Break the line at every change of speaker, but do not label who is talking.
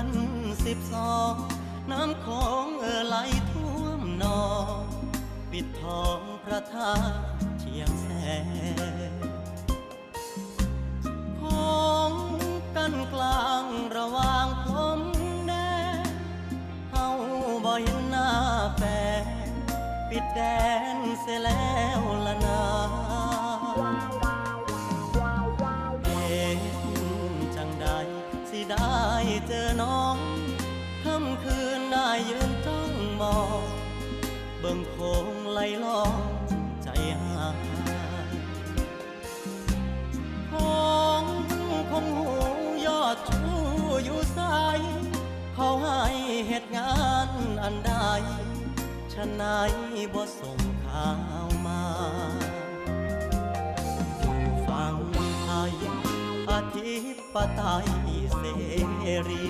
กัน12น้ำของไหลท่วมนองปิดทองพระธาตุเชียงแสนของกันกลางระหว่างผมแดนเฮาบ่เห็นหน้าแฟนปิดแดนเสียแล้วละนาจังใดสิได้เจอน้องค่ำคืนได้ยืนจ้องมองเบิ่งโคงไหลลองใจหายของคงหูยอดชูอยู่ใสเขาให้เหตุงานอันใดฉะไหนบ่ส่งข่าวมาอยู่ฝั่งไทยอธิปไตยเสรี